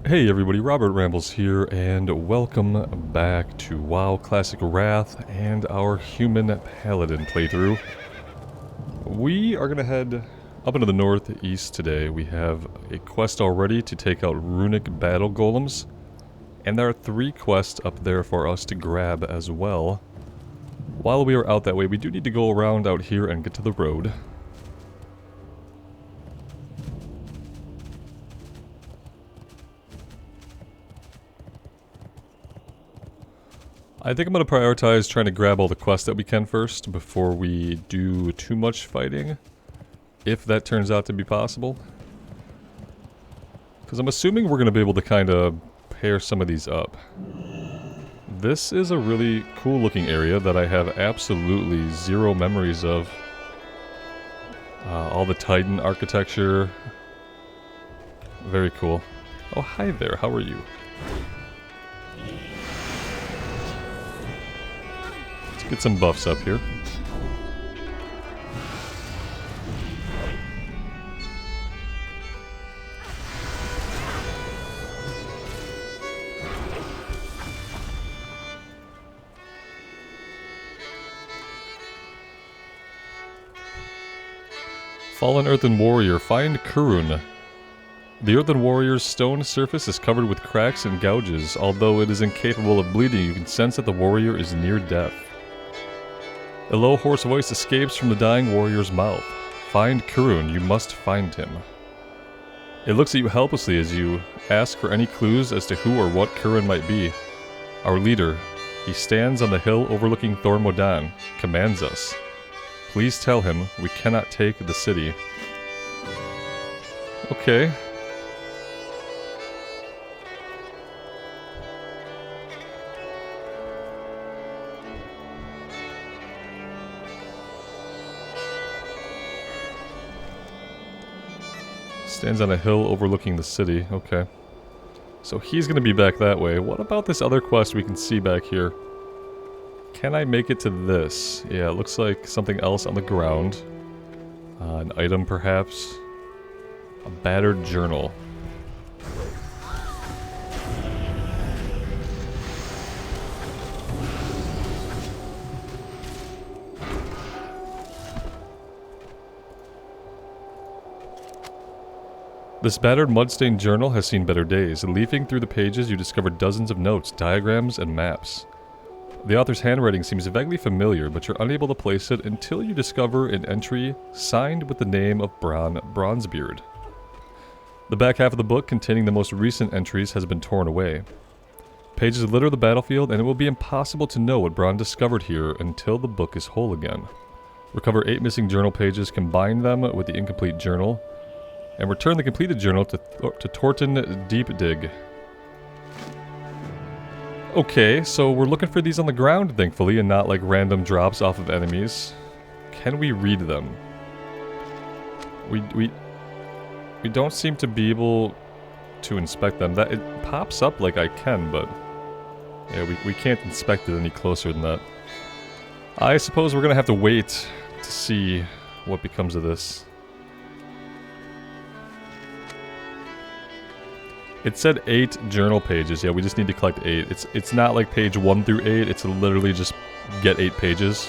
Hey everybody, Robert Rambles here, and welcome back to WoW Classic Wrath and our Human Paladin playthrough. We are going to head up into the northeast today. We have a quest already to take out runic battle golems, and there are 3 quests up there for us to grab as well. While we are out that way, we do need to go around out here and get to the road. I think I'm going to prioritize trying to grab all the quests that we can first before we do too much fighting, if that turns out to be possible. Because I'm assuming we're going to be able to kind of pair some of these up. This is a really cool looking area that I have absolutely zero memories of. All the Titan architecture. Very cool. Oh, hi there, how are you? Get some buffs up here. Fallen Earthen Warrior, find Kurun. The Earthen Warrior's stone surface is covered with cracks and gouges. Although it is incapable of bleeding, you can sense that the warrior is near death. A low, hoarse voice escapes from the dying warrior's mouth. Find Kurun, you must find him. It looks at you helplessly as you ask for any clues as to who or what Kurun might be. Our leader, he stands on the hill overlooking Thor Modan, commands us. Please tell him we cannot take the city. Okay. Stands on a hill overlooking the city. Okay. So he's going to be back that way. What about this other quest we can see back here? Can I make it to this? Yeah, it looks like something else on the ground. An item, perhaps? A battered journal. This battered mud-stained journal has seen better days. Leafing through the pages, you discover dozens of notes, diagrams, and maps. The author's handwriting seems vaguely familiar, but you're unable to place it until you discover an entry signed with the name of Bron Bronzebeard. The back half of the book, containing the most recent entries, has been torn away. Pages litter the battlefield, and it will be impossible to know what Bron discovered here until the book is whole again. Recover 8 missing journal pages, combine them with the incomplete journal, and return the completed journal to Torton Deep Dig. Okay, so we're looking for these on the ground, thankfully, and not like random drops off of enemies. Can we read them? We don't seem to be able to inspect them. That it pops up like I can, but yeah, we can't inspect it any closer than that. I suppose we're gonna have to wait to see what becomes of this. It said 8 journal pages. Yeah, we just need to collect 8. It's not like page 1 through 8. It's literally just get 8 pages.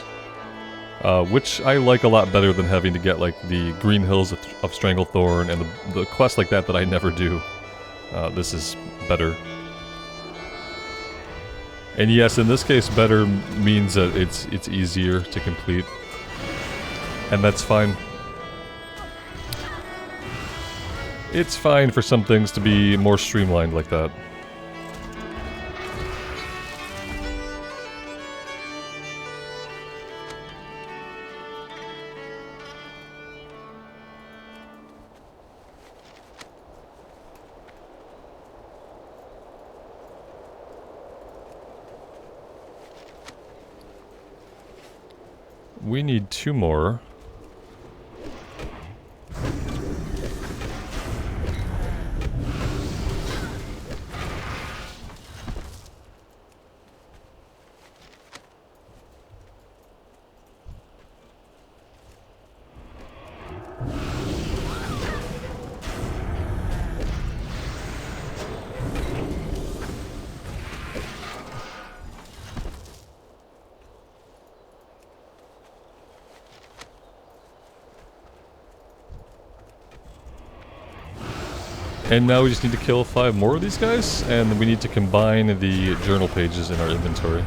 Which I like a lot better than having to get like the Green Hills of Stranglethorn and the quests like that I never do. This is better. And yes, in this case, better means that it's easier to complete. And that's fine. It's fine for some things to be more streamlined like that. We need 2 more. And now we just need to kill 5 more of these guys, and we need to combine the journal pages in our inventory.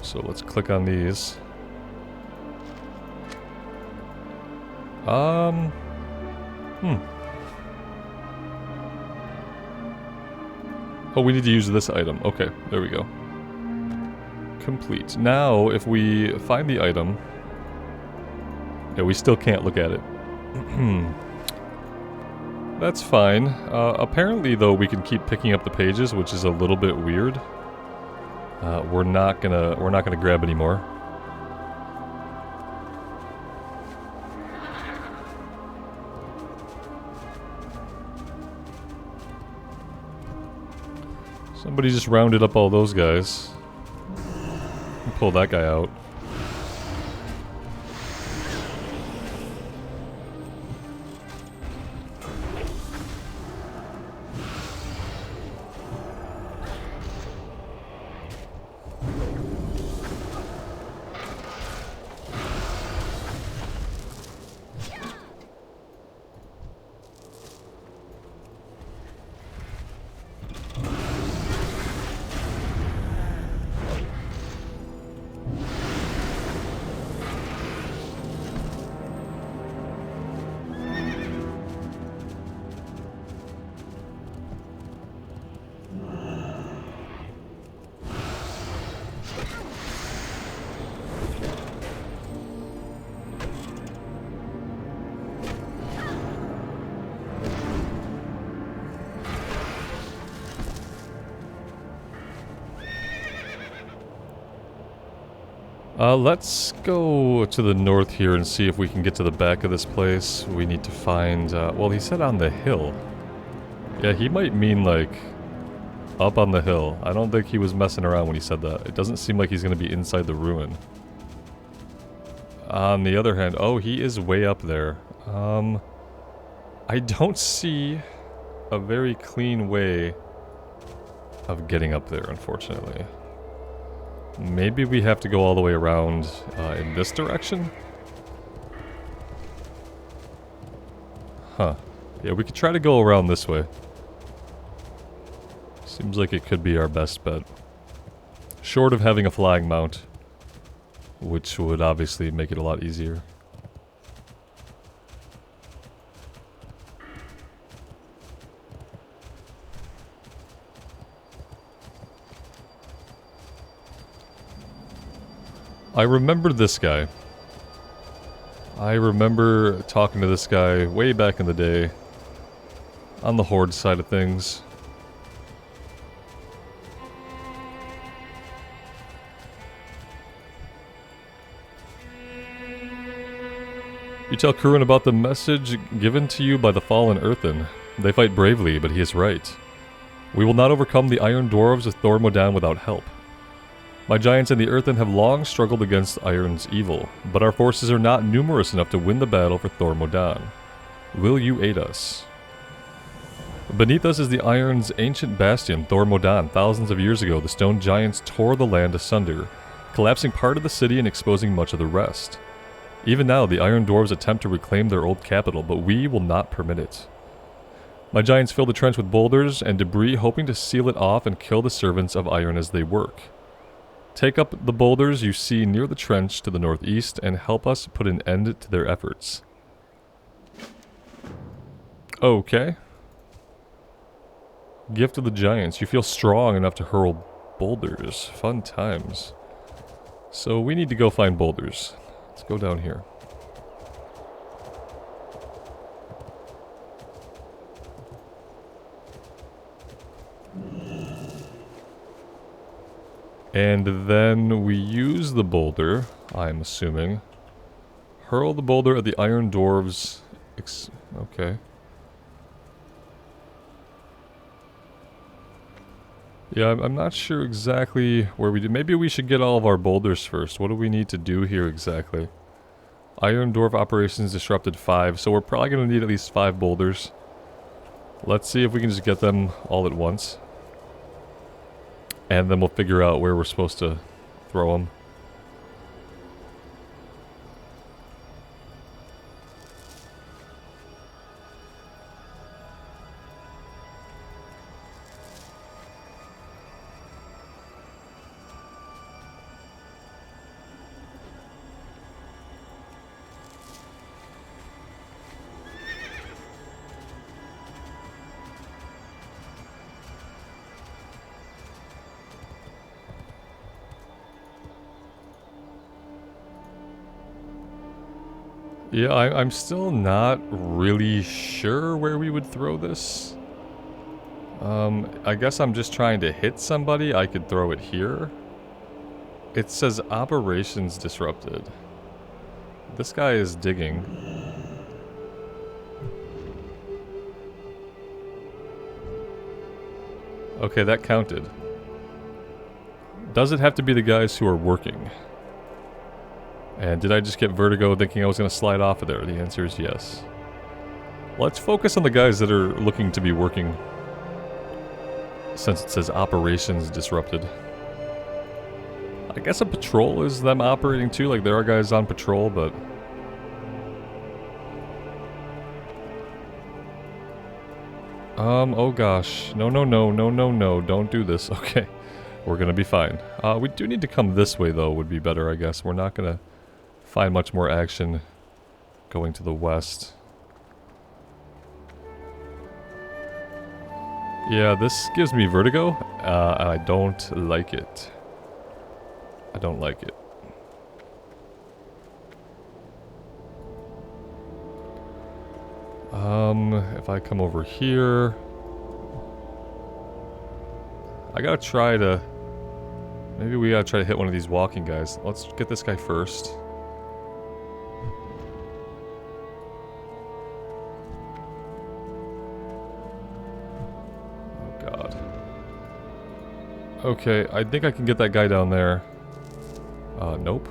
So let's click on these. Oh, we need to use this item. Okay, there we go. Complete. Now, if we find the item... Yeah, we still can't look at it. That's fine. Apparently, though, we can keep picking up the pages, which is a little bit weird. We're not gonna grab any more. Somebody just rounded up all those guys. Pull that guy out. Let's go to the north here and see if we can get to the back of this place. We need to find, well, he said on the hill. Yeah, he might mean, like, up on the hill. I don't think he was messing around when he said that. It doesn't seem like he's going to be inside the ruin. On the other hand, oh, he is way up there. I don't see a very clean way of getting up there, unfortunately. Maybe we have to go all the way around in this direction? Huh. Yeah, we could try to go around this way. Seems like it could be our best bet. Short of having a flying mount, which would obviously make it a lot easier. I remember this guy. I remember talking to this guy way back in the day on the Horde side of things. You tell Kurun about the message given to you by the fallen Earthen. They fight bravely, but he is right. We will not overcome the Iron Dwarves with Thor Modan without help. My giants and the Earthen have long struggled against Iron's evil, but our forces are not numerous enough to win the battle for Thor Modan. Will you aid us? Beneath us is the Iron's ancient bastion, Thor Modan. Thousands of years ago, the stone giants tore the land asunder, collapsing part of the city and exposing much of the rest. Even now, the Iron Dwarves attempt to reclaim their old capital, but we will not permit it. My giants fill the trench with boulders and debris, hoping to seal it off and kill the servants of Iron as they work. Take up the boulders you see near the trench to the northeast and help us put an end to their efforts. Okay. Gift of the Giants. You feel strong enough to hurl boulders. Fun times. So we need to go find boulders. Let's go down here. And then we use the boulder, I'm assuming. Hurl the boulder at the Iron Dwarves. Okay. Yeah, I'm not sure exactly where we do. Maybe we should get all of our boulders first. What do we need to do here exactly? Iron Dwarf operations disrupted 5, so we're probably going to need at least 5 boulders. Let's see if we can just get them all at once. And then we'll figure out where we're supposed to throw them. Yeah, I'm still not really sure where we would throw this. I guess I'm just trying to hit somebody. I could throw it here. It says operations disrupted. This guy is digging. Okay, that counted. Does it have to be the guys who are working? And did I just get vertigo thinking I was going to slide off of there? The answer is yes. Let's focus on the guys that are looking to be working. Since it says operations disrupted. I guess a patrol is them operating too, like there are guys on patrol, but... oh gosh. No, don't do this. Okay. We're gonna be fine. We do need to come this way though, would be better, I guess. We're not gonna find much more action going to the west. Yeah, this gives me vertigo, and I don't like it. I don't like it. If I come over here... I gotta try to... Maybe we gotta try to hit one of these walking guys. Let's get this guy first. Oh god. Okay, I think I can get that guy down there. Nope.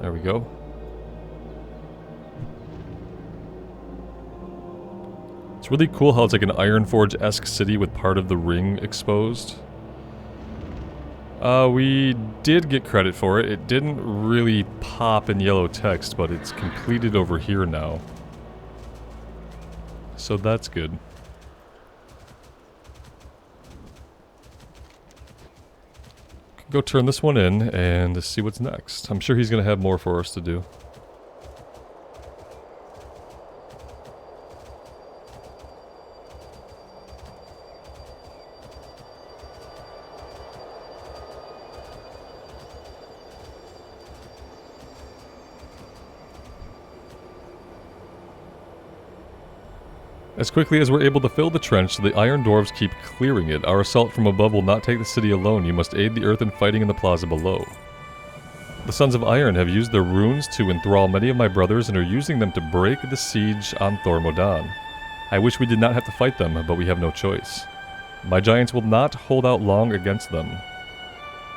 There we go. It's really cool how it's like an Ironforge-esque city with part of the ring exposed. We did get credit for it. It didn't really pop in yellow text, but it's completed over here now. So that's good. Go turn this one in and see what's next. I'm sure he's going to have more for us to do. As quickly as we're able to fill the trench, the Iron Dwarves keep clearing it. Our assault from above will not take the city alone. You must aid the earth in fighting in the plaza below. The Sons of Iron have used their runes to enthrall many of my brothers and are using them to break the siege on Thor Modan. I wish we did not have to fight them, but we have no choice. My giants will not hold out long against them.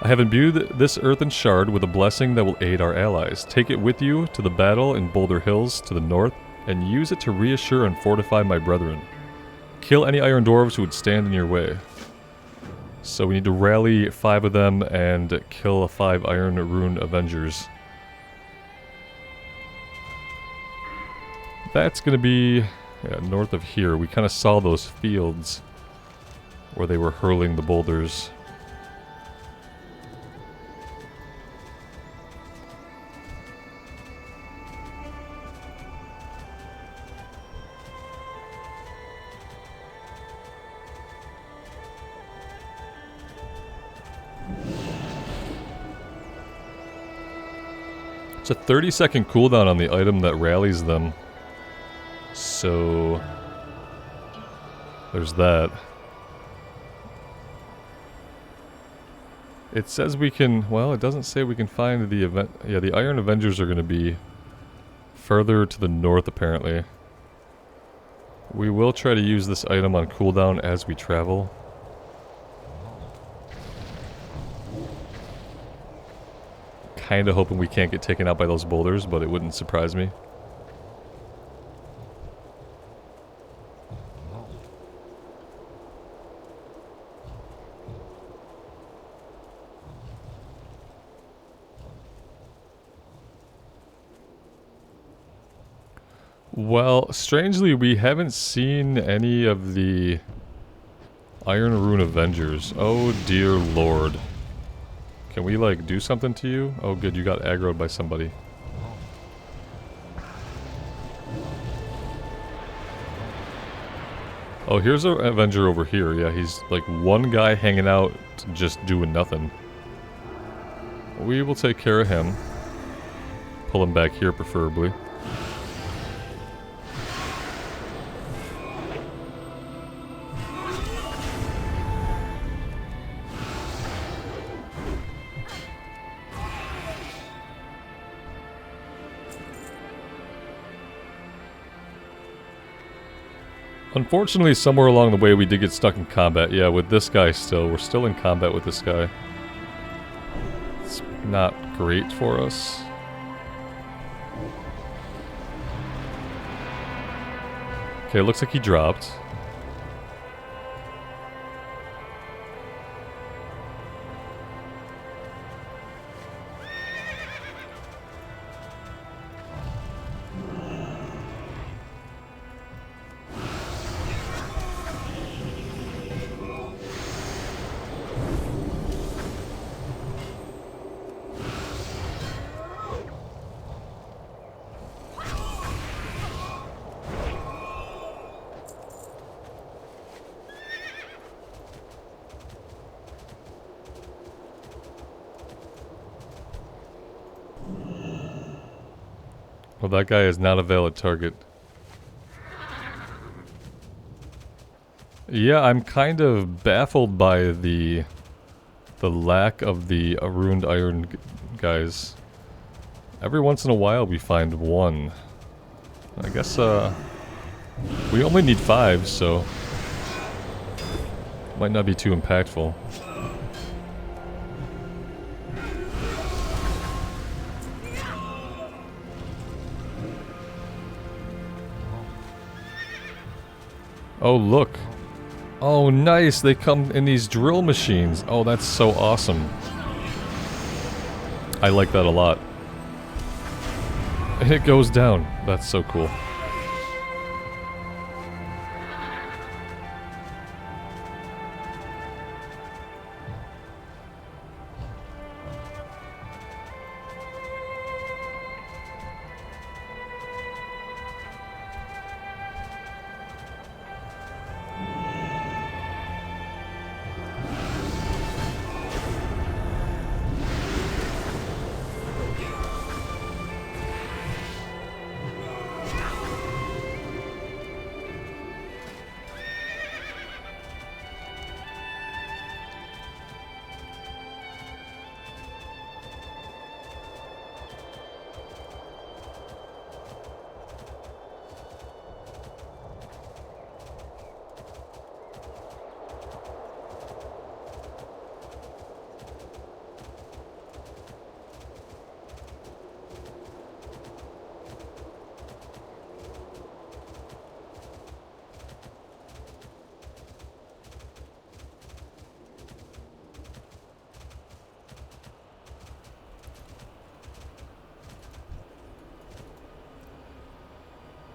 I have imbued this earthen shard with a blessing that will aid our allies. Take it with you to the battle in Boulder Hills to the north, and use it to reassure and fortify my brethren. Kill any Iron Dwarves who would stand in your way. So we need to rally 5 of them and kill 5 Iron Rune Avengers. That's gonna be north of here. We kind of saw those fields where they were hurling the boulders. It's a 30-second cooldown on the item that rallies them. So there's that. It says we can, well, it doesn't say we can find the event. Yeah, the Iron Avengers are going to be further to the north apparently. We will try to use this item on cooldown as we travel. Kinda hoping we can't get taken out by those boulders, but it wouldn't surprise me. Well, strangely, we haven't seen any of the Iron Rune Avengers. Oh dear lord. Can we, like, do something to you? Oh good, you got aggroed by somebody. Oh, here's an Avenger over here. Yeah, he's, like, one guy hanging out, just doing nothing. We will take care of him. pull him back here, preferably. Unfortunately, somewhere along the way we did get stuck in combat. Yeah, with this guy still. We're still in combat with this guy. It's not great for us. Okay, looks like he dropped. Well, that guy is not a valid target. Yeah, I'm kind of baffled by the lack of the ruined iron guys. Every once in a while we find one. I guess we only need 5, so might not be too impactful. Oh, look. Oh, nice. They come in these drill machines. Oh, that's so awesome. I like that a lot. And it goes down. That's so cool.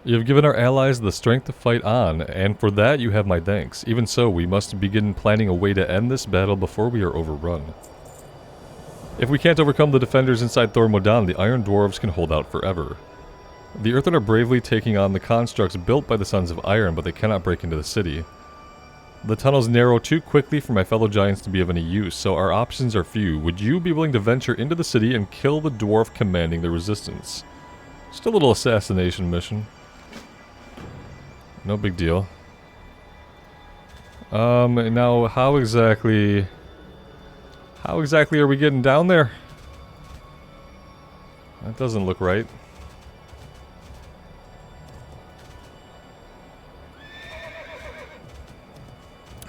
You have given our allies the strength to fight on, and for that you have my thanks. Even so, we must begin planning a way to end this battle before we are overrun. If we can't overcome the defenders inside Thor Modan, the Iron Dwarves can hold out forever. The Earthen are bravely taking on the constructs built by the Sons of Iron, but they cannot break into the city. The tunnels narrow too quickly for my fellow giants to be of any use, so our options are few. Would you be willing to venture into the city and kill the dwarf commanding the resistance? Just a little assassination mission. No big deal. Now how exactly are we getting down there? That doesn't look right.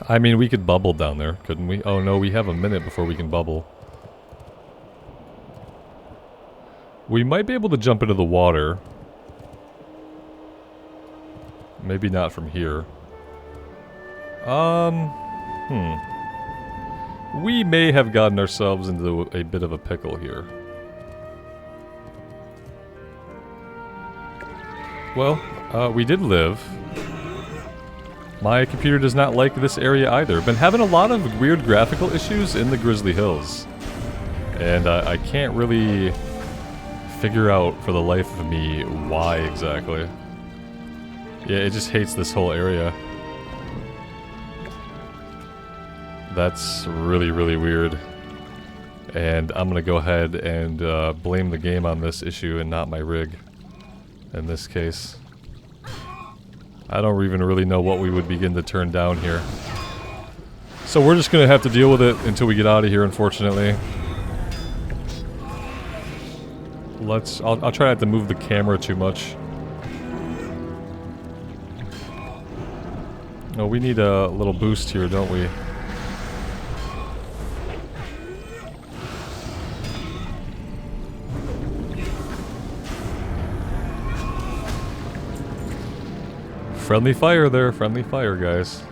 I mean, we could bubble down there, couldn't we? Oh no, we have a minute before we can bubble. We might be able to jump into the water. Maybe not from here. We may have gotten ourselves into a bit of a pickle here. Well, we did live. My computer does not like this area either. Been having a lot of weird graphical issues in the Grizzly Hills. And I can't really figure out for the life of me why exactly. Yeah, it just hates this whole area. That's really, really weird. And I'm going to go ahead and blame the game on this issue and not my rig in this case. I don't even really know what we would begin to turn down here. So we're just going to have to deal with it until we get out of here, unfortunately. I'll try not to move the camera too much. No, we need a little boost here, don't we? Friendly fire there, friendly fire, guys.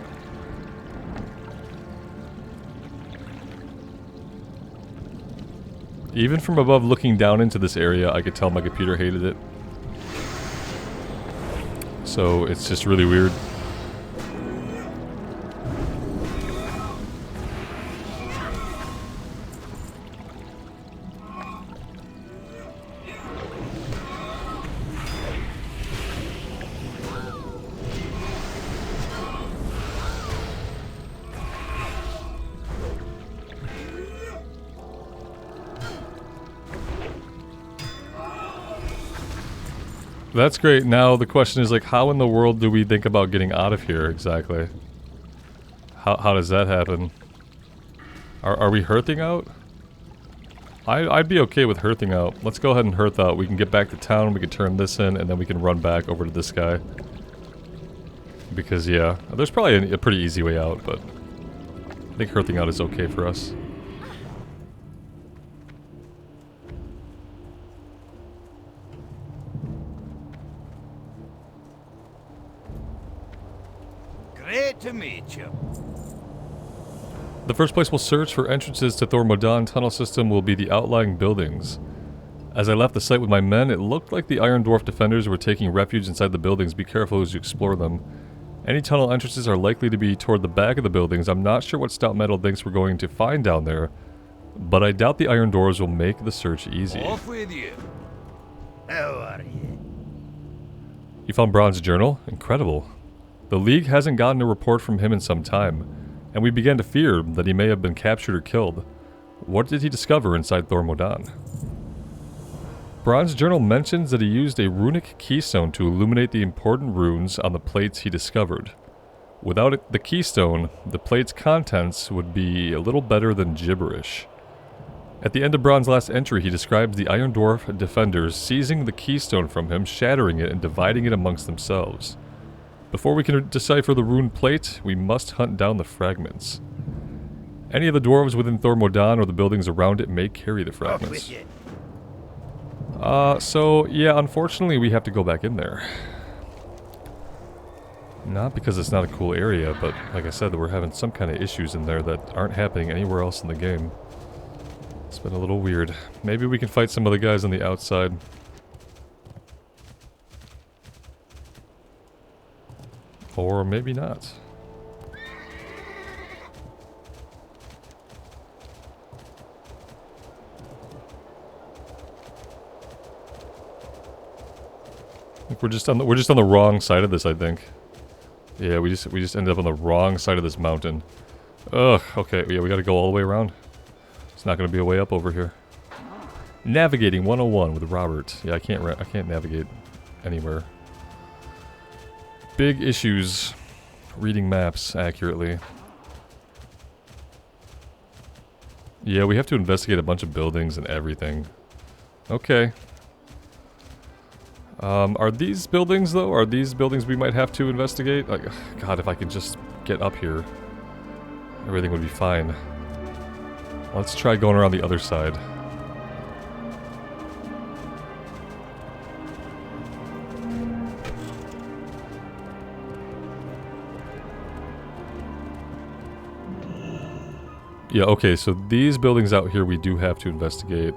Even from above looking down into this area, I could tell my computer hated it. So it's just really weird. That's great. Now the question is, like, how in the world do we think about getting out of here exactly? How does that happen? Are we hearthing out? I'd be okay with hearthing out. Let's go ahead and hearth out. We can get back to town, we can turn this in, and then we can run back over to this guy. Because, yeah, there's probably a pretty easy way out, but I think hearthing out is okay for us. Great to meet you. The first place we'll search for entrances to Thormodan tunnel system will be the outlying buildings. As I left the site with my men, it looked like the Iron Dwarf defenders were taking refuge inside the buildings. Be careful as you explore them. Any tunnel entrances are likely to be toward the back of the buildings. I'm not sure what Stout Metal thinks we're going to find down there, but I doubt the Iron Dwarves will make the search easy. Off with you. How are you? You found Braun's journal? Incredible. The League hasn't gotten a report from him in some time, and we began to fear that he may have been captured or killed. What did he discover inside Thormodan? Braun's journal mentions that he used a runic keystone to illuminate the important runes on the plates he discovered. Without the keystone, the plate's contents would be a little better than gibberish. At the end of Braun's last entry, he describes the Iron Dwarf defenders seizing the keystone from him, shattering it, and dividing it amongst themselves. Before we can decipher the rune plate, we must hunt down the fragments. Any of the dwarves within Thormodan or the buildings around it may carry the fragments. So, yeah, unfortunately we have to go back in there. Not because it's not a cool area, but like I said, we're having some kind of issues in there that aren't happening anywhere else in the game. It's been a little weird. Maybe we can fight some of the guys on the outside. Or maybe not. I think we're just on the wrong side of this, I think. Yeah, we just ended up on the wrong side of this mountain. Ugh, okay, yeah, we gotta go all the way around. It's not gonna be a way up over here. Navigating 101 with Robert. Yeah, I can't navigate anywhere. Big issues reading maps accurately. Yeah, we have to investigate a bunch of buildings and everything. Okay. Are these buildings, though? Are these buildings we might have to investigate? Like, God, if I could just get up here, everything would be fine. Let's try going around the other side. Yeah, okay, so these buildings out here we do have to investigate.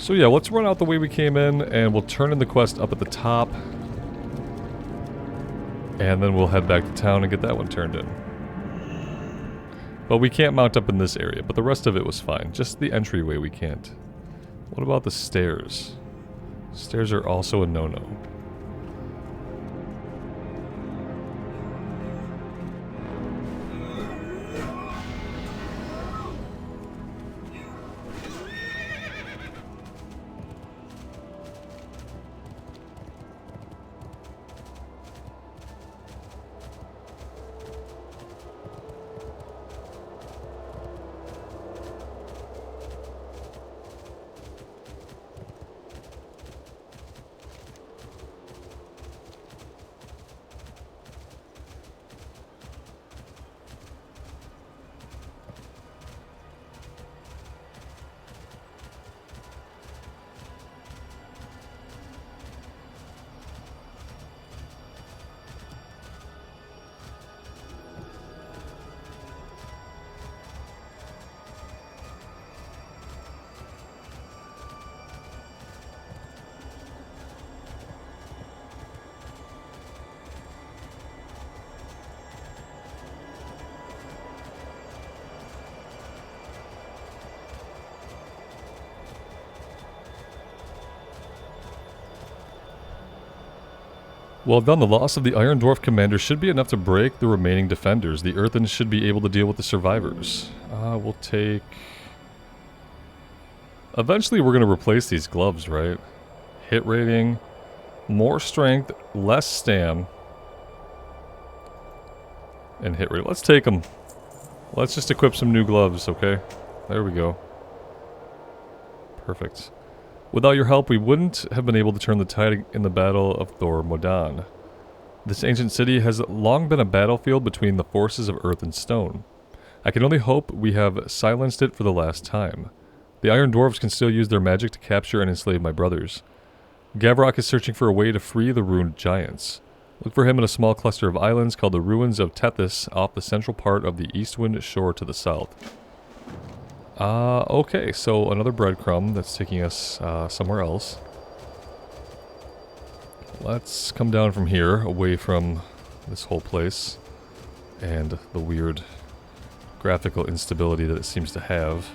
So yeah, let's run out the way we came in, and we'll turn in the quest up at the top. And then we'll head back to town and get that one turned in. But we can't mount up in this area, but the rest of it was fine. Just the entryway we can't. What about the stairs? Stairs are also a no-no. Well done, the loss of the Iron Dwarf commander should be enough to break the remaining defenders. The Earthens should be able to deal with the survivors. We'll take... Eventually we're going to replace these gloves, right? Hit rating, more strength, less stam, and hit rate. Let's take them. Let's just equip some new gloves, okay? There we go. Perfect. Without your help, we wouldn't have been able to turn the tide in the Battle of Thor Modan. This ancient city has long been a battlefield between the forces of earth and stone. I can only hope we have silenced it for the last time. The Iron Dwarves can still use their magic to capture and enslave my brothers. Gavrok is searching for a way to free the ruined giants. Look for him in a small cluster of islands called the Ruins of Tethys off the central part of the Eastwind shore to the south. Okay, so another breadcrumb that's taking us somewhere else. Let's come down from here, away from this whole place, and the weird graphical instability that it seems to have.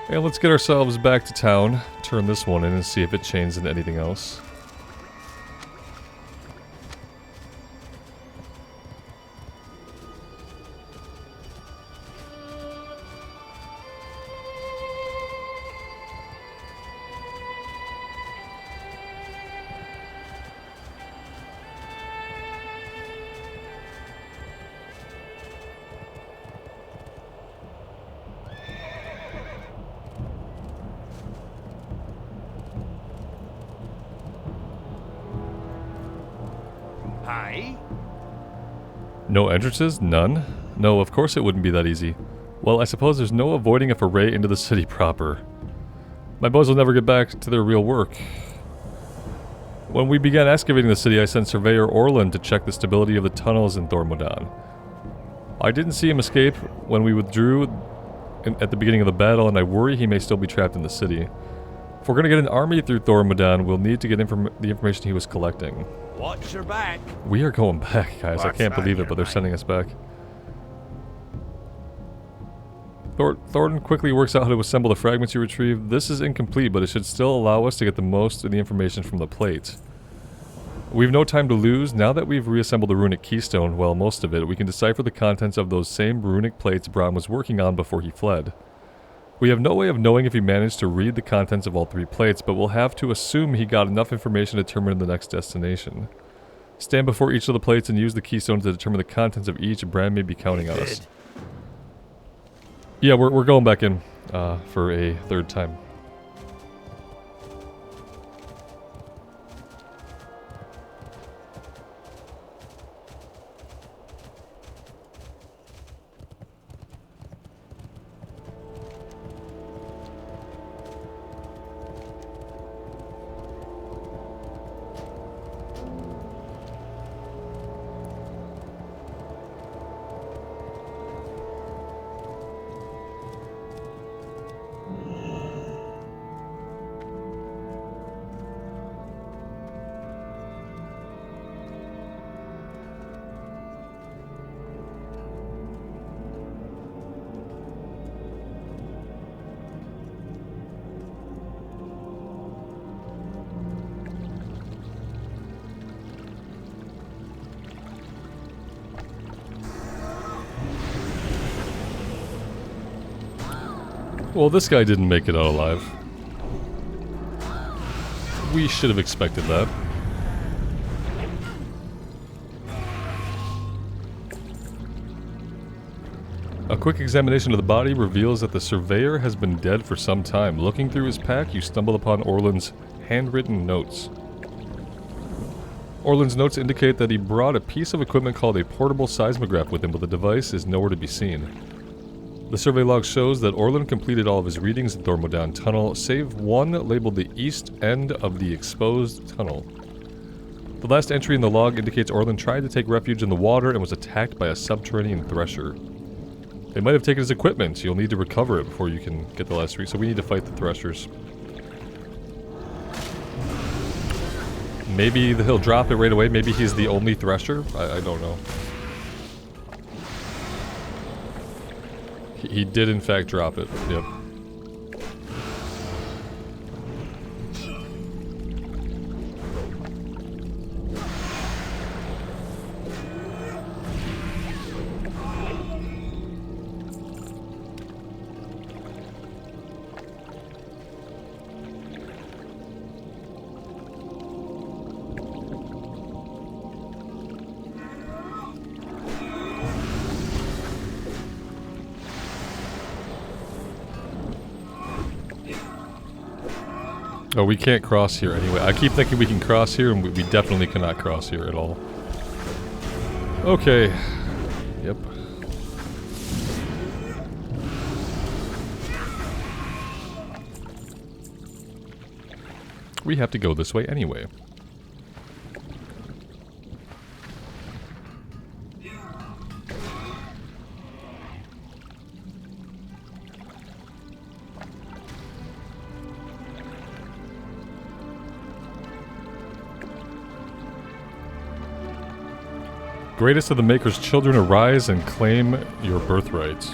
And let's get ourselves back to town, turn this one in and see if it changes into anything else. Hi. No entrances? None? No, of course it wouldn't be that easy. Well, I suppose there's no avoiding a foray into the city proper. My boys will never get back to their real work. When we began excavating the city, I sent Surveyor Orland to check the stability of the tunnels in Thormodan. I didn't see him escape when we withdrew at the beginning of the battle, and I worry he may still be trapped in the city. If we're going to get an army through Thormodan, we'll need to get the information he was collecting. Watch your back. We are going back, guys. I Watch can't back believe it, here, but they're mate. sending us back. Thornton quickly works out how to assemble the fragments you retrieved. This is incomplete, but it should still allow us to get the most of the information from the plate. We've no time to lose. Now that we've reassembled the runic keystone, well, most of it, we can decipher the contents of those same runic plates Braun was working on before he fled. We have no way of knowing if he managed to read the contents of all three plates, but we'll have to assume he got enough information to determine the next destination. Stand before each of the plates and use the keystone to determine the contents of each. Bran may be counting on us. Yeah, we're going back in for a third time. Well, this guy didn't make it out alive. We should have expected that. A quick examination of the body reveals that the surveyor has been dead for some time. Looking through his pack, you stumble upon Orland's handwritten notes. Orland's notes indicate that he brought a piece of equipment called a portable seismograph with him, but the device is nowhere to be seen. The survey log shows that Orland completed all of his readings in Thormodown Tunnel, save one labeled the east end of the exposed tunnel. The last entry in the log indicates Orland tried to take refuge in the water and was attacked by a subterranean thresher. They might have taken his equipment. You'll need to recover it before you can get the last read, so we need to fight the threshers. Maybe he'll drop it right away. Maybe he's the only thresher. I don't know. He did in fact drop it. Yep. Oh, we can't cross here anyway. I keep thinking we can cross here, and we definitely cannot cross here at all. Okay. Yep. We have to go this way anyway. Greatest of the Maker's children, arise and claim your birthright.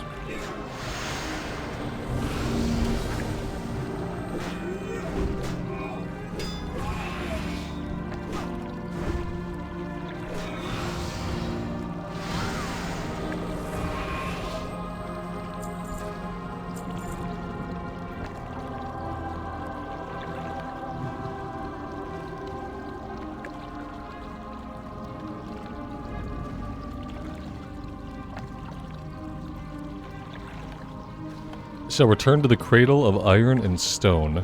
Shall return to the cradle of iron and stone.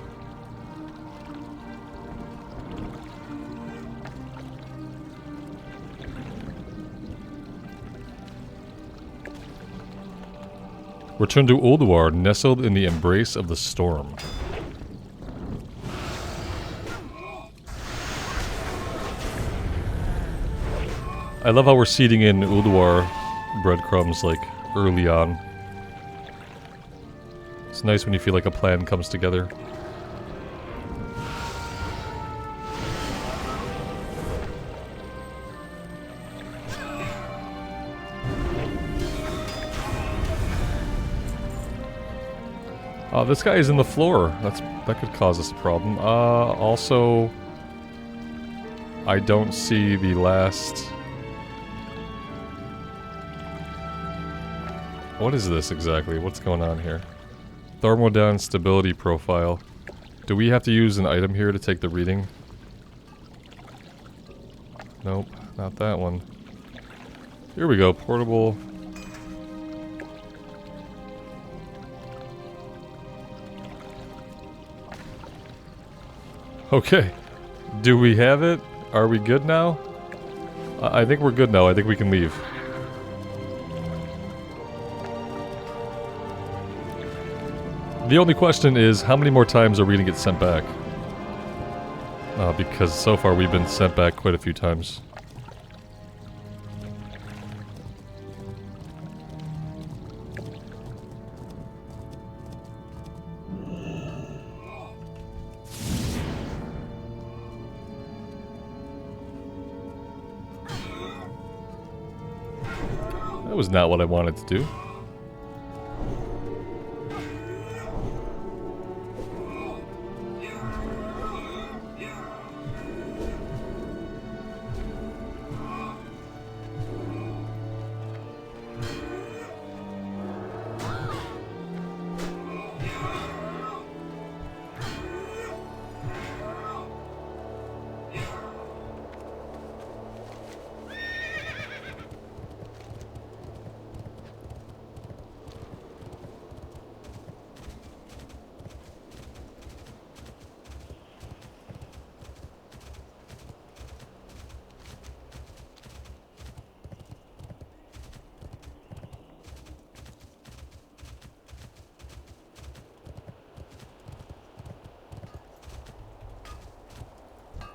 Return to Ulduar, nestled in the embrace of the storm. I love how we're seeding in Ulduar breadcrumbs, like, early on. It's nice when you feel like a plan comes together. This guy is in the floor. That could cause us a problem. Also, I don't see the last... What is this exactly? What's going on here? Thermodown stability profile. Do we have to use an item here to take the reading? Nope, not that one. Here we go, portable. Okay. Do we have it? Are we good now? I think we're good now. I think we can leave. The only question is, how many more times are we going to get sent back? Because so far we've been sent back quite a few times. That was not what I wanted to do.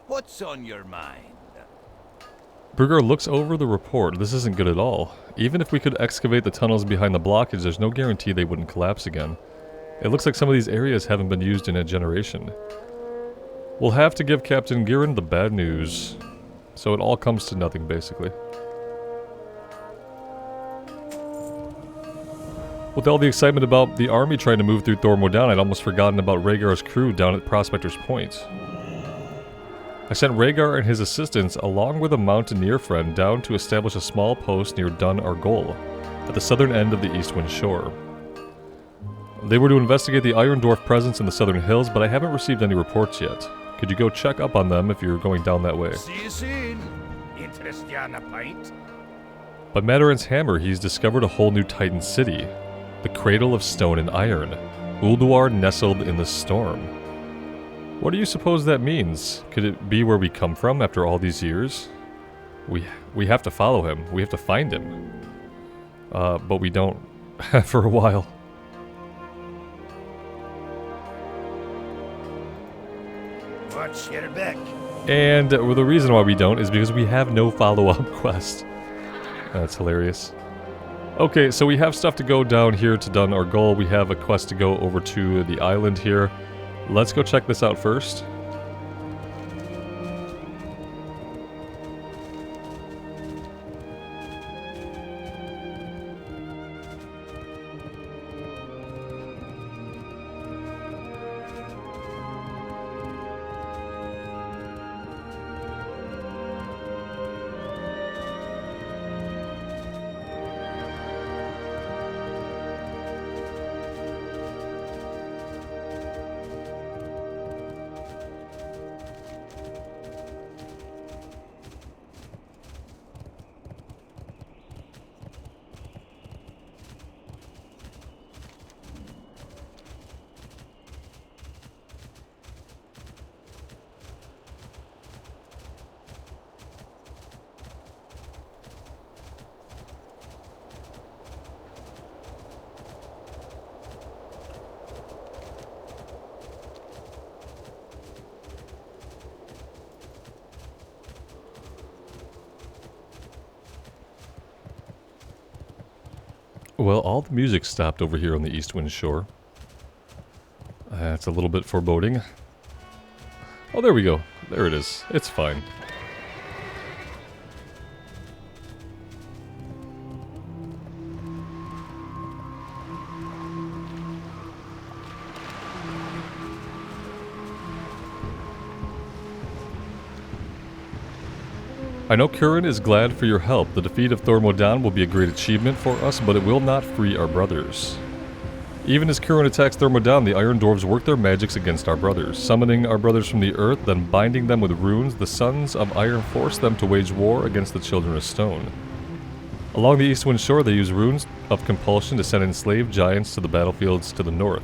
What's on your mind? Bruger looks over the report. This isn't good at all. Even if we could excavate the tunnels behind the blockage, there's no guarantee they wouldn't collapse again. It looks like some of these areas haven't been used in a generation. We'll have to give Captain Giron the bad news. So it all comes to nothing, basically. With all the excitement about the army trying to move through Thormodan, I'd almost forgotten about Rhaegar's crew down at Prospector's Point. I sent Rhaegar and his assistants, along with a mountaineer friend, down to establish a small post near Dun Argol, at the southern end of the Eastwind Shore. They were to investigate the Iron Dwarf presence in the southern hills, but I haven't received any reports yet. Could you go check up on them if you're going down that way? See you soon. Interest you on a pint? By Madarin's hammer, he's discovered a whole new Titan city. The Cradle of Stone and Iron. Ulduar nestled in the storm. What do you suppose that means? Could it be where we come from after all these years? We have to follow him. We have to find him. But we don't for a while. What's your back? And the reason why we don't is because we have no follow-up quest. That's hilarious. Okay, so we have stuff to go down here to Dun Argol. We have a quest to go over to the island here. Let's go check this out first. Well, all the music stopped over here on the Eastwind Shore. That's a little bit foreboding. Oh, there we go. There it is. It's fine. I know Kurin is glad for your help. The defeat of Thormodan will be a great achievement for us, but it will not free our brothers. Even as Kurin attacks Thormodan, the Iron Dwarves work their magics against our brothers, summoning our brothers from the earth, then binding them with runes. The Sons of Iron force them to wage war against the Children of Stone. Along the Eastwind Shore, they use runes of compulsion to send enslaved giants to the battlefields to the north.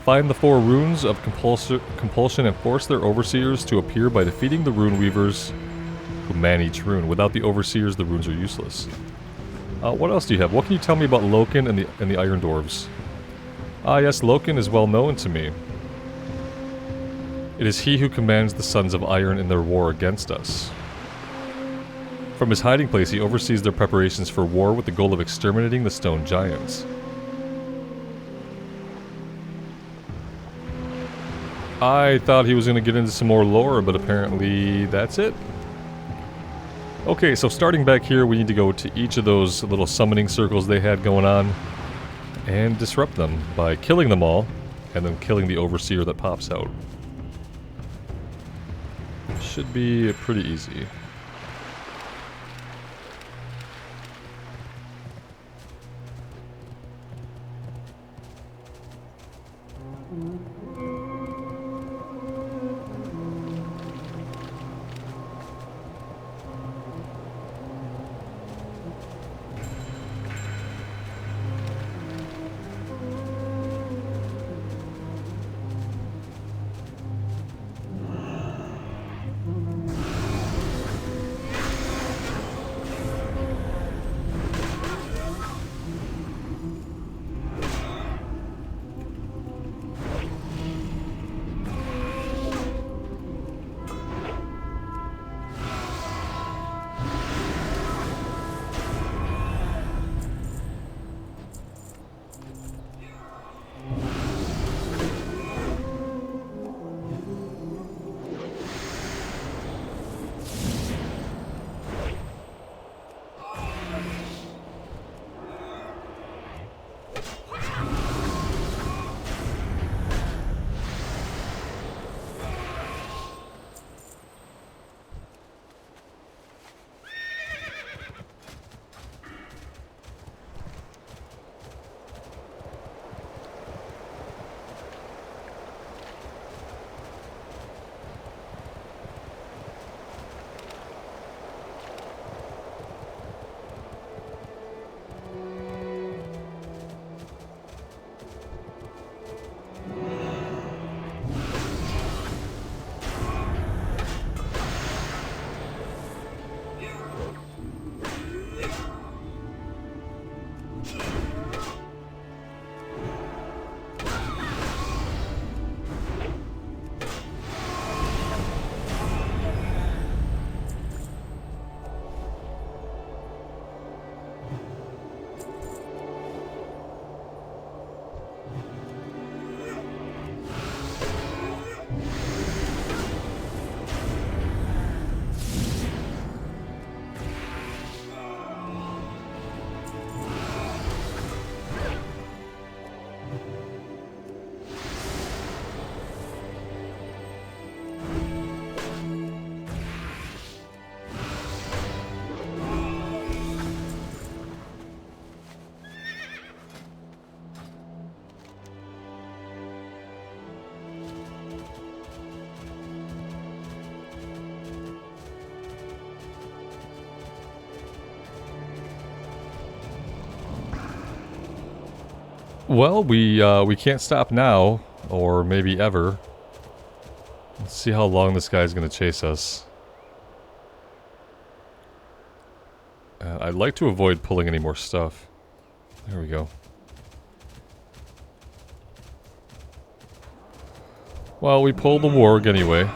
Find the 4 runes of compulsion and force their overseers to appear by defeating the rune weavers who man each rune. Without the overseers, the runes are useless. What else do you have? What can you tell me about Loken and the Iron Dwarves? Ah yes, Loken is well known to me. It is he who commands the Sons of Iron in their war against us. From his hiding place, he oversees their preparations for war with the goal of exterminating the stone giants. I thought he was going to get into some more lore, but apparently that's it. Okay, so starting back here, we need to go to each of those little summoning circles they had going on and disrupt them by killing them all and then killing the overseer that pops out. Should be pretty easy. Well, we can't stop now, or maybe ever. Let's see how long this guy's gonna chase us. I'd like to avoid pulling any more stuff. There we go. Well, we pulled the warg anyway.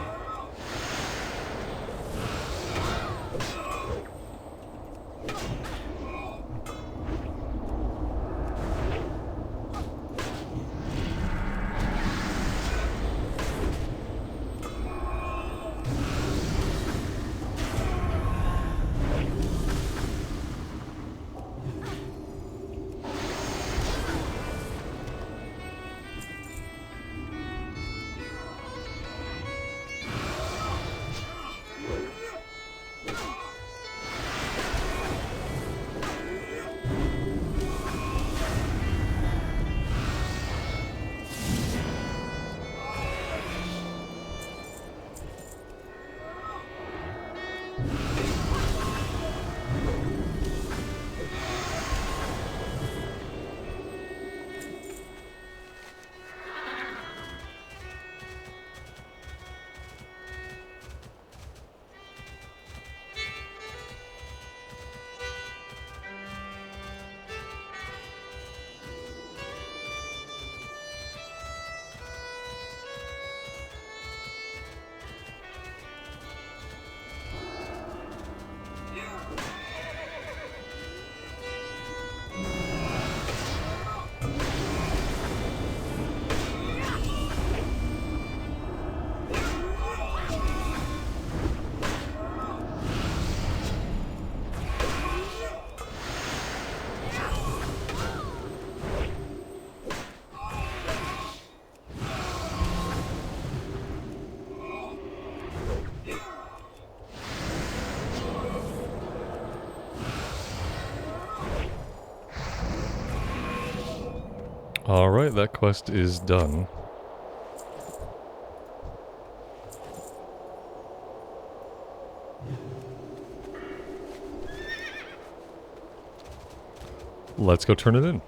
Alright, that quest is done. Let's go turn it in.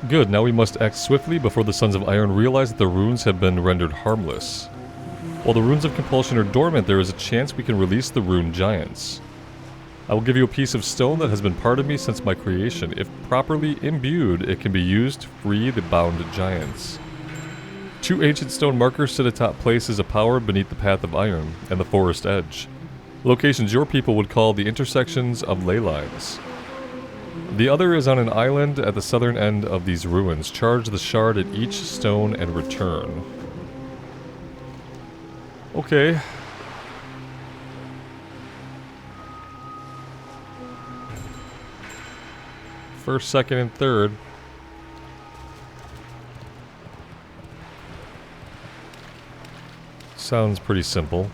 Good, now we must act swiftly before the Sons of Iron realize that the runes have been rendered harmless. While the runes of compulsion are dormant, there is a chance we can release the rune giants. I will give you a piece of stone that has been part of me since my creation. If properly imbued, it can be used to free the bound giants. 2 ancient stone markers sit atop places of power beneath the Path of Iron and the forest edge. Locations your people would call the intersections of ley lines. The other is on an island at the southern end of these ruins. Charge the shard at each stone and return. Okay. First, second, and third. Sounds pretty simple.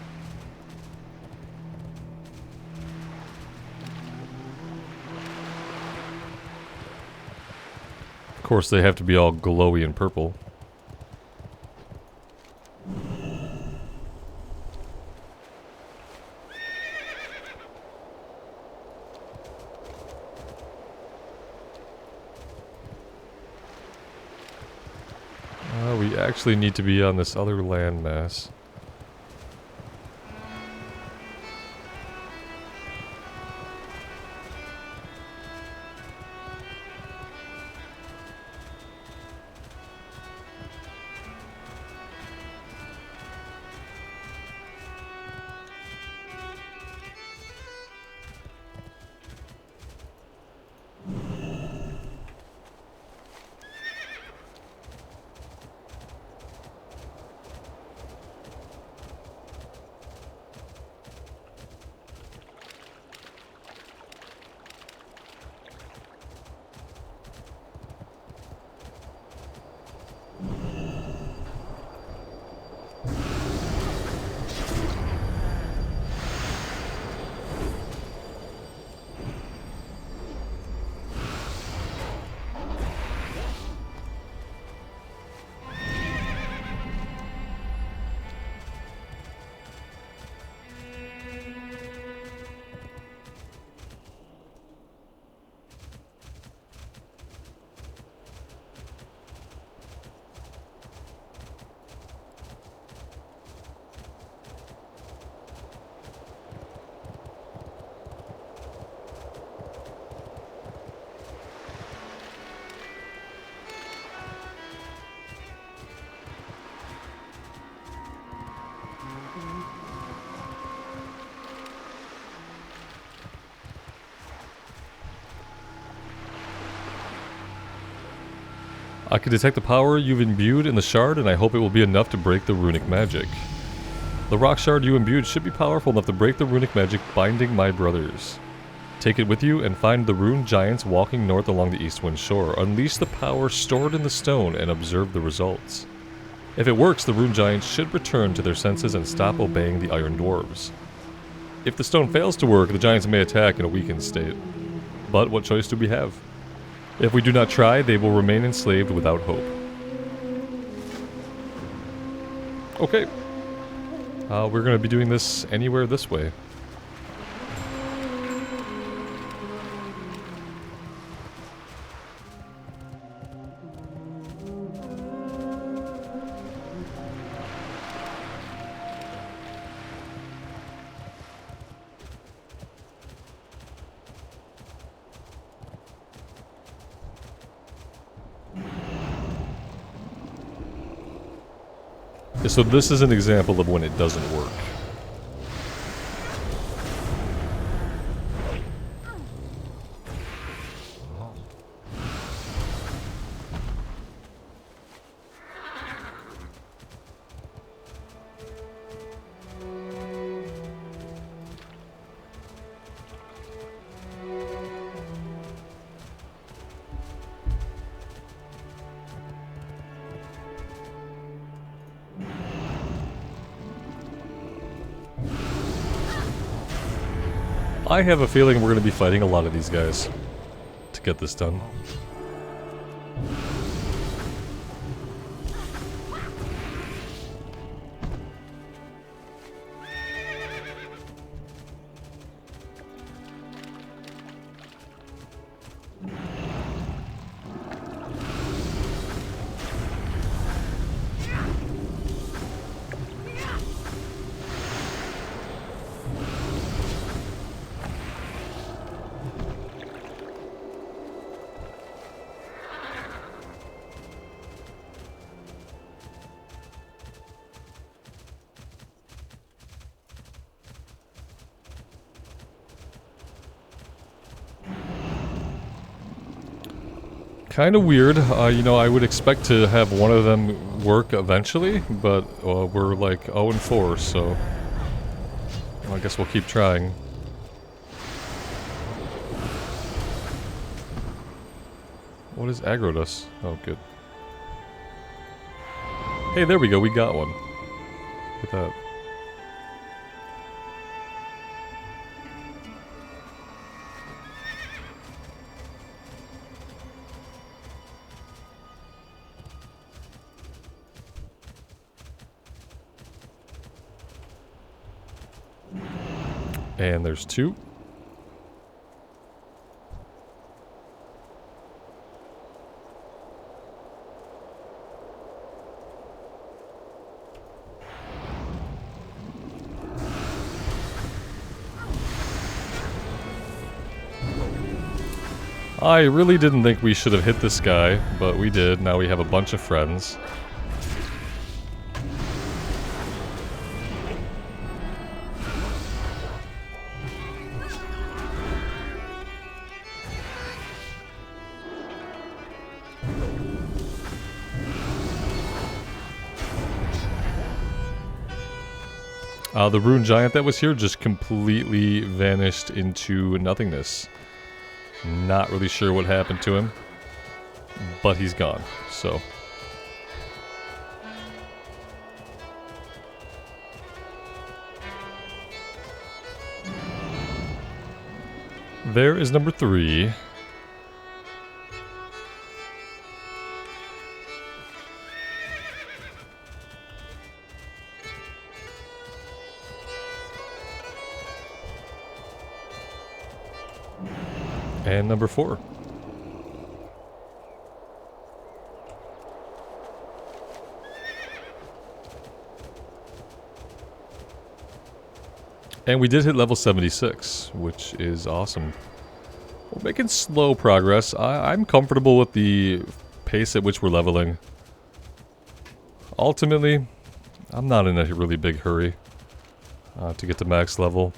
Of course, they have to be all glowy and purple. We actually need to be on this other landmass. I can detect the power you've imbued in the shard, and I hope it will be enough to break the runic magic. The rock shard you imbued should be powerful enough to break the runic magic binding my brothers. Take it with you and find the rune giants walking north along the Eastwind shore. Unleash the power stored in the stone and observe the results. If it works, the rune giants should return to their senses and stop obeying the iron dwarves. If the stone fails to work, the giants may attack in a weakened state. But what choice do we have? If we do not try, they will remain enslaved without hope. Okay. We're going to be doing this anywhere this way. So this is an example of when it doesn't work. I have a feeling we're going to be fighting a lot of these guys to get this done. Kind of weird. You know, I would expect to have one of them work eventually, but we're like 0 and 4, so well, I guess we'll keep trying. What has aggroed us? Oh, good. Hey, there we go. We got one. Look at that. And there's 2. I really didn't think we should have hit this guy, but we did. Now we have a bunch of friends. The rune giant that was here just completely vanished into nothingness. Not really sure what happened to him, but he's gone, so. There is number 3. And number 4. And we did hit level 76, which is awesome. We're making slow progress. I'm comfortable with the pace at which we're leveling. Ultimately, I'm not in a really big hurry to get to max level.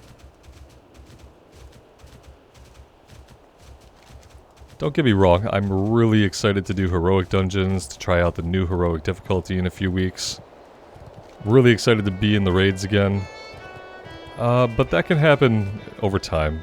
Don't get me wrong, I'm really excited to do heroic dungeons, to try out the new heroic difficulty in a few weeks. Really excited to be in the raids again. But that can happen over time.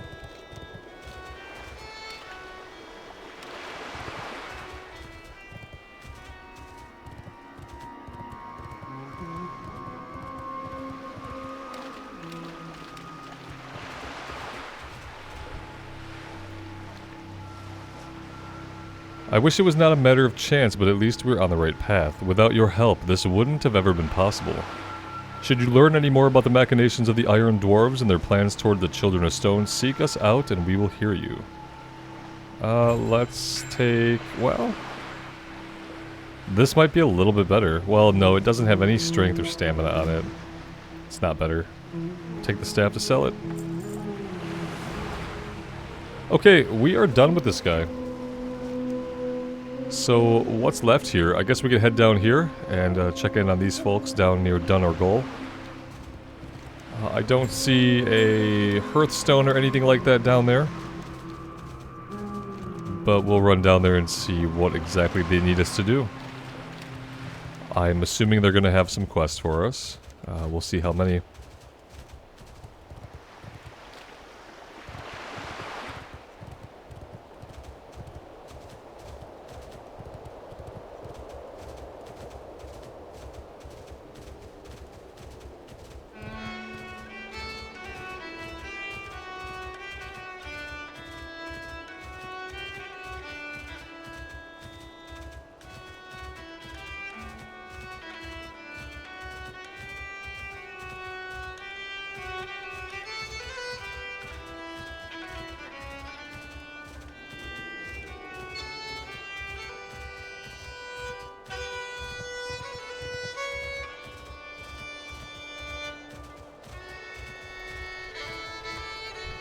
I wish it was not a matter of chance, but at least we're on the right path. Without your help, this wouldn't have ever been possible. Should you learn any more about the machinations of the Iron Dwarves and their plans toward the Children of Stone, seek us out and we will hear you. Let's take... well... this might be a little bit better. Well, no, it doesn't have any strength or stamina on it. It's not better. Take the staff to sell it. Okay, we are done with this guy. So, what's left here? I guess we could head down here and check in on these folks down near Dunargol. I don't see a hearthstone or anything like that down there. But we'll run down there and see what exactly they need us to do. I'm assuming they're going to have some quests for us. We'll see how many.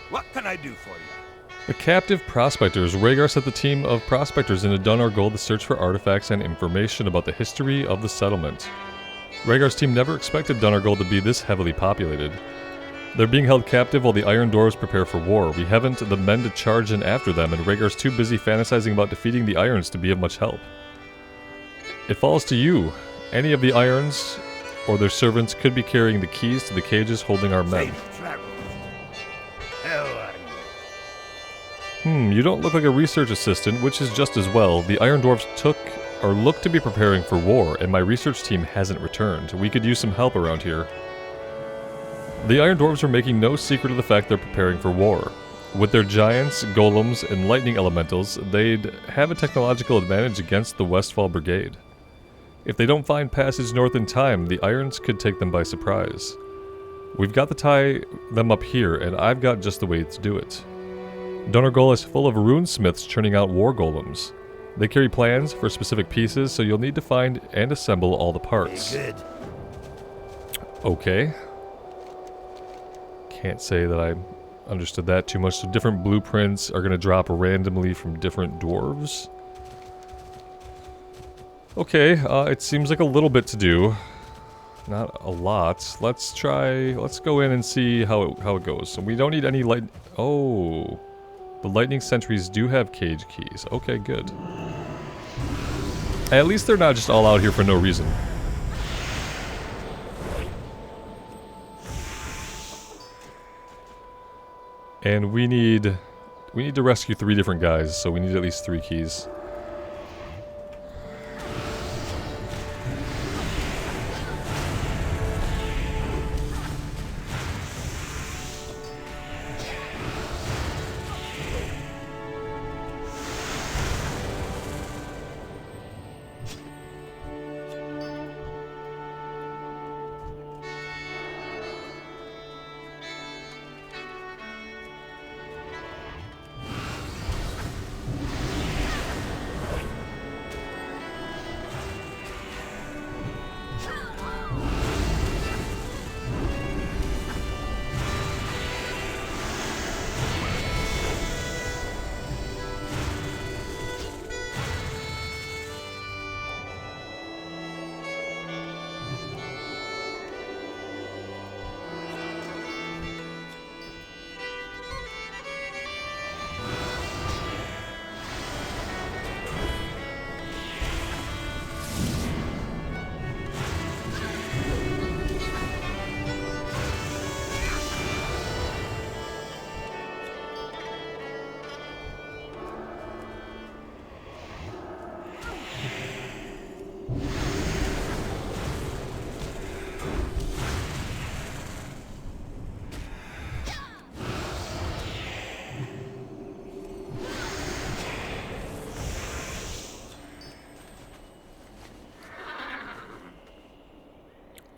What can I do for you? The captive prospectors. Rhaegar sent the team of prospectors into Dunargol to search for artifacts and information about the history of the settlement. Rhaegar's team never expected Dunargol to be this heavily populated. They're being held captive while the Iron Dwarves prepare for war. We haven't the men to charge in after them, and Rhaegar's too busy fantasizing about defeating the Irons to be of much help. It falls to you. Any of the Irons or their servants could be carrying the keys to the cages holding our men. Safe travels. How are you? You don't look like a research assistant, which is just as well. The Iron Dwarves look to be preparing for war, and my research team hasn't returned. We could use some help around here. The Iron Dwarves are making no secret of the fact they're preparing for war. With their giants, golems, and lightning elementals, they'd have a technological advantage against the Westfall Brigade. If they don't find passage north in time, the Irons could take them by surprise. We've got to tie them up here, and I've got just the way to do it. Dunargol is full of runesmiths churning out war golems. They carry plans for specific pieces, so you'll need to find and assemble all the parts. Good. Okay. Can't say that I understood that too much. So different blueprints are going to drop randomly from different dwarves. Okay, it seems like a little bit to do. Not a lot. Let's go in and see how it goes. So we don't need any light... Oh. The lightning sentries do have cage keys. Okay, good. At least they're not just all out here for no reason. And we need to rescue 3 different guys, so we need at least 3 keys.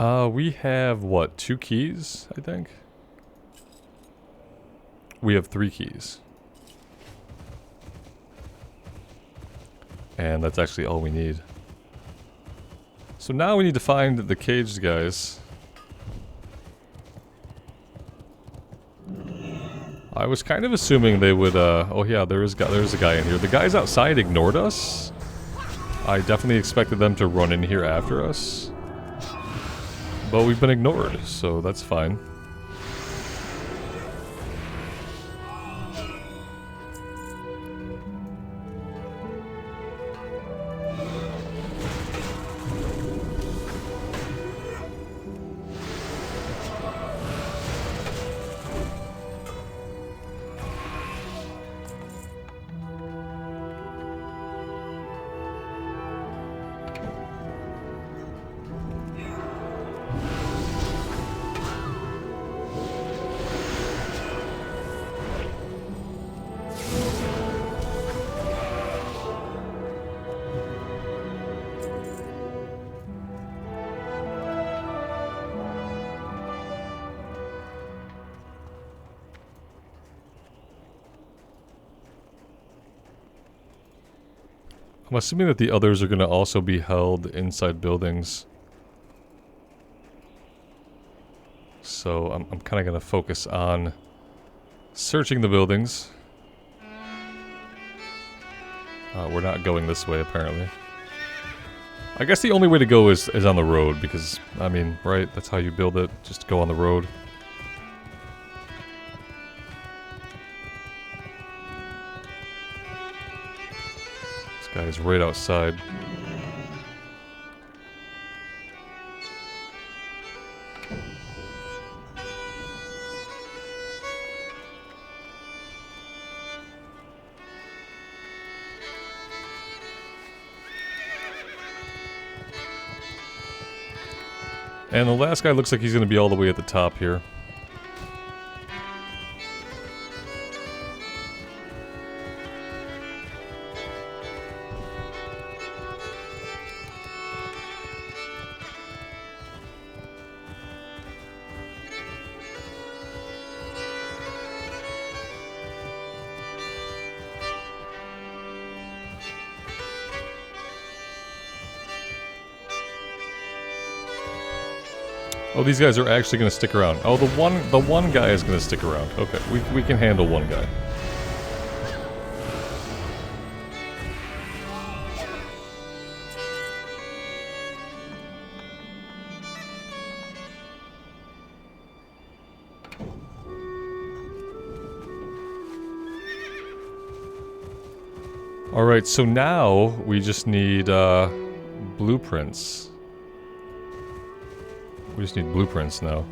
We have, what, 2 keys, I think? We have 3 keys. And that's actually all we need. So now we need to find the caged guys. I was kind of assuming they would, oh yeah, there's a guy in here. The guys outside ignored us. I definitely expected them to run in here after us. But we've been ignored, so that's fine. I'm assuming that the others are going to also be held inside buildings. So I'm kind of going to focus on searching the buildings. We're not going this way, apparently. I guess the only way to go is on the road, because, I mean, right? That's how you build it. Just go on the road. This guy is right outside. And the last guy looks like he's going to be all the way at the top here. Oh, these guys are actually going to stick around. Oh, the one guy is going to stick around. Okay, we can handle one guy. Alright, so now we just need blueprints. We just need blueprints now.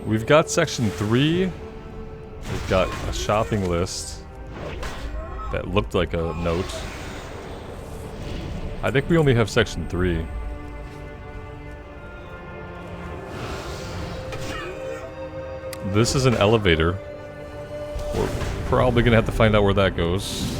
We've got section 3. We've got a shopping list that looked like a note. I think we only have section 3. This is an elevator. We're probably gonna have to find out where that goes.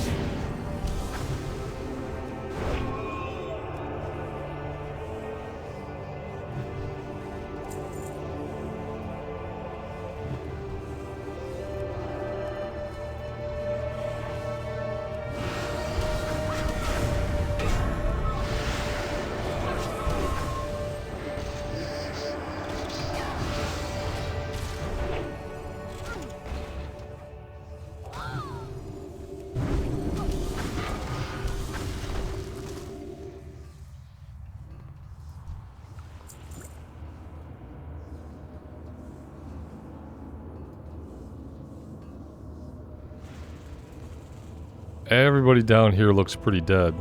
Everybody down here looks pretty dead.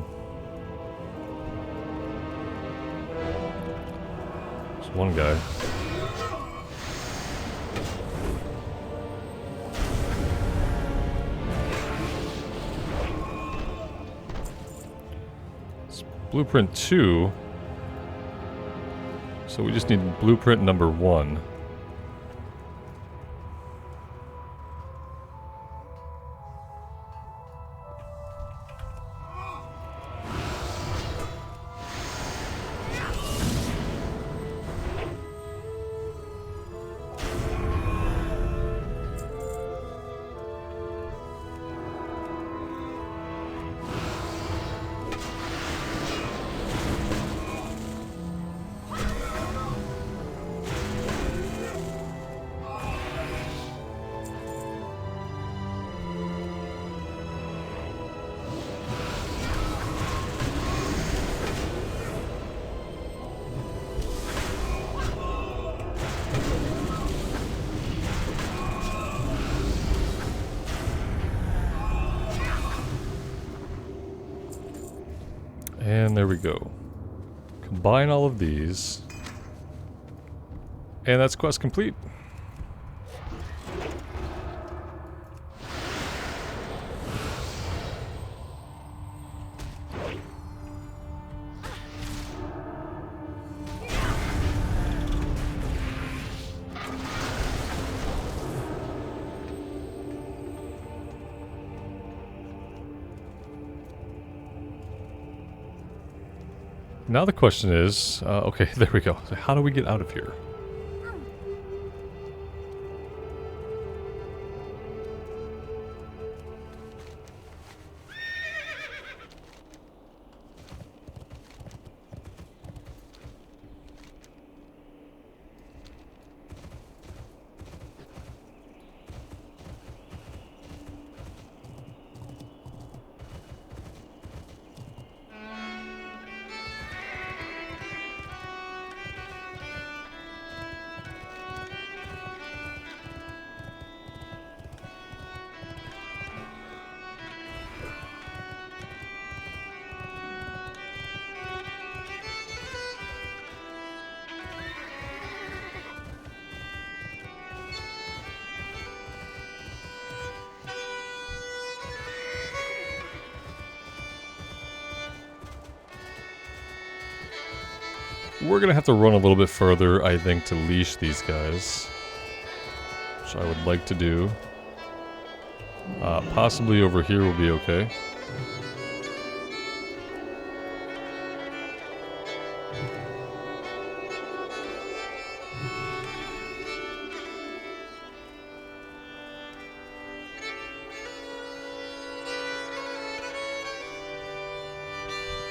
one guy. It's blueprint 2. So we just need blueprint number 1. And there we go. Combine all of these. And that's quest complete. Now the question is, okay, there we go. So how do we get out of here? We're gonna have to run a little bit further, I think, to leash these guys. Which I would like to do. Possibly over here will be okay.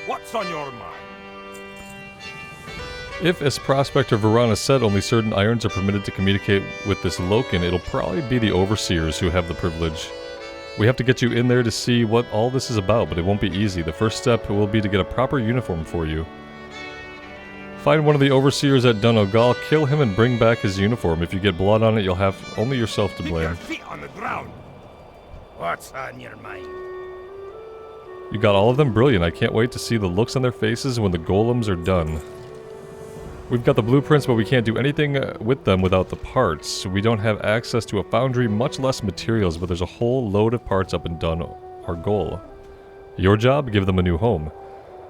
What's on your mind? If, as Prospector Varana said, only certain irons are permitted to communicate with this Loken, it'll probably be the Overseers who have the privilege. We have to get you in there to see what all this is about, but it won't be easy. The first step will be to get a proper uniform for you. Find one of the Overseers at Dunogal, kill him, and bring back his uniform. If you get blood on it, you'll have only yourself to Keep your blame. feet on the ground. What's on your mind? You got all of them? Brilliant. I can't wait to see the looks on their faces when the golems are done. We've got the blueprints, but we can't do anything with them without the parts. We don't have access to a foundry, much less materials, but there's a whole load of parts up and done. Our goal. Your job? Give them a new home.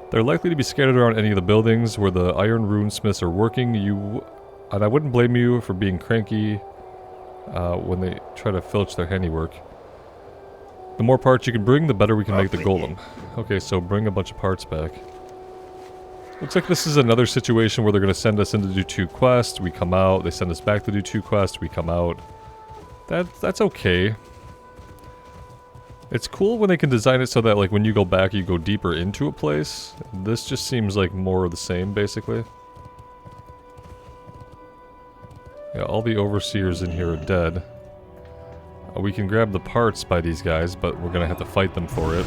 They're likely to be scattered around any of the buildings where the iron rune smiths are working. And I wouldn't blame you for being cranky when they try to filch their handiwork. The more parts you can bring, the better we can make the golem. Okay, so bring a bunch of parts back. Looks like this is another situation where they're going to send us in to do 2 quests, we come out, they send us back to do 2 quests, we come out. That's okay. It's cool when they can design it so that like when you go back you go deeper into a place. This just seems like more of the same basically. Yeah, all the Overseers in here are dead. We can grab the parts by these guys, but we're going to have to fight them for it.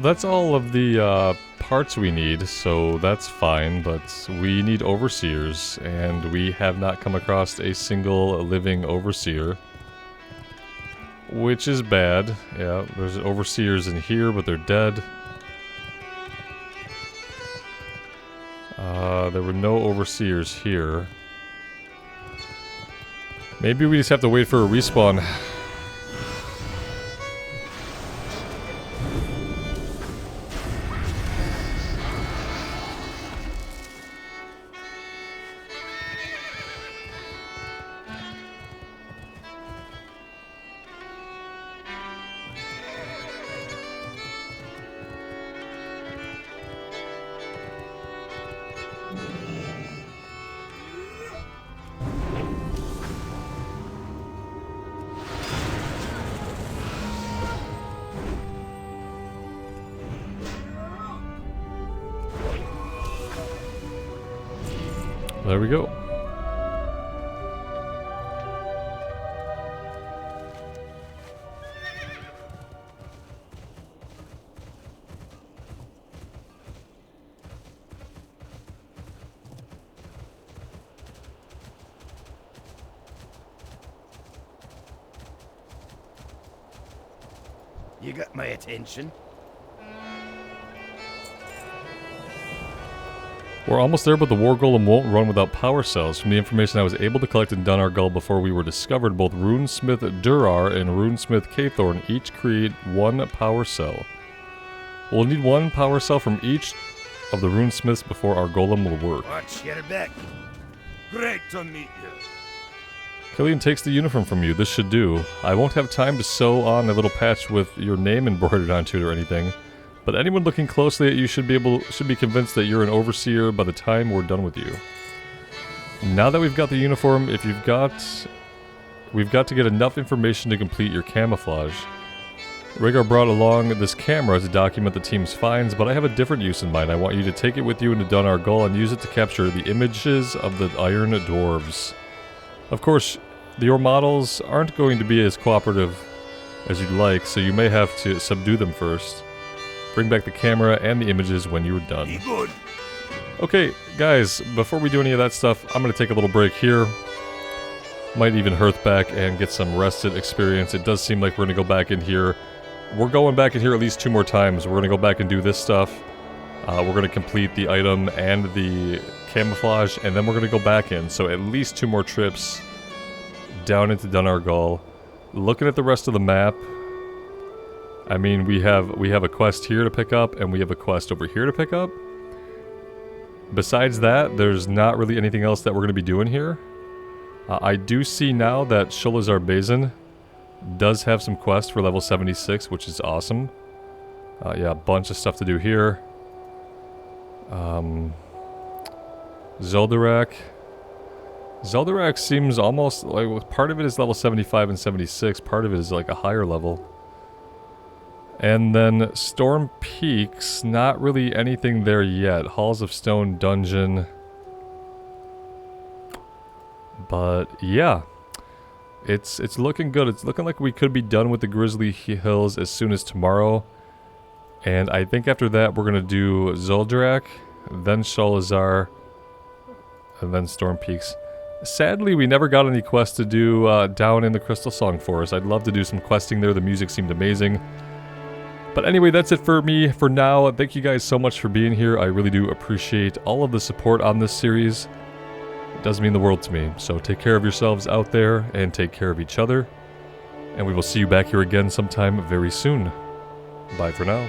That's all of the parts we need, so that's fine, but we need overseers, and we have not come across a single living overseer. Which is bad. Yeah, there's overseers in here, but they're dead. There were no overseers here. Maybe we just have to wait for a respawn. There we go. You got my attention. We're almost there, but the War Golem won't run without power cells. From the information I was able to collect in Dunargul before we were discovered, both Runesmith Durar and Runesmith Kthorn each create one power cell. We'll need one power cell from each of the Runesmiths before our Golem will work. Watch your back. Great to meet you. Killian takes the uniform from you. This should do. I won't have time to sew on a little patch with your name embroidered onto it or anything. But anyone looking closely at you should be convinced that you're an overseer by the time we're done with you. Now that we've got the uniform, we've got to get enough information to complete your camouflage. Rhaegar brought along this camera to document the team's finds, but I have a different use in mind. I want you to take it with you into Dunargul and use it to capture the images of the Iron Dwarves. Of course, your models aren't going to be as cooperative as you'd like, so you may have to subdue them first. Bring back the camera and the images when you're done. Be good. Okay, guys, before we do any of that stuff, I'm going to take a little break here. Might even hearth back and get some rested experience. It does seem like we're going to go back in here. We're going back in here at least 2 more times. We're going to go back and do this stuff. We're going to complete the item and the camouflage, and then we're going to go back in. So at least 2 more trips down into Dunargul. Looking at the rest of the map, I mean, we have a quest here to pick up, and we have a quest over here to pick up. Besides that, there's not really anything else that we're going to be doing here. I do see now that Sholazar Bazin does have some quests for level 76, which is awesome. Yeah, a bunch of stuff to do here. Zeldarak. Zeldarak seems almost like part of it is level 75 and 76, part of it is like a higher level. And then Storm Peaks, not really anything there yet. Halls of Stone Dungeon. But yeah, it's looking good. It's looking like we could be done with the Grizzly Hills as soon as tomorrow. And I think after that we're going to do Zul'Drak, then Sholazar, and then Storm Peaks. Sadly, we never got any quests to do down in the Crystal Song Forest. I'd love to do some questing there. The music seemed amazing. But anyway, that's it for me for now. Thank you guys so much for being here. I really do appreciate all of the support on this series. It does mean the world to me. So take care of yourselves out there and take care of each other. And we will see you back here again sometime very soon. Bye for now.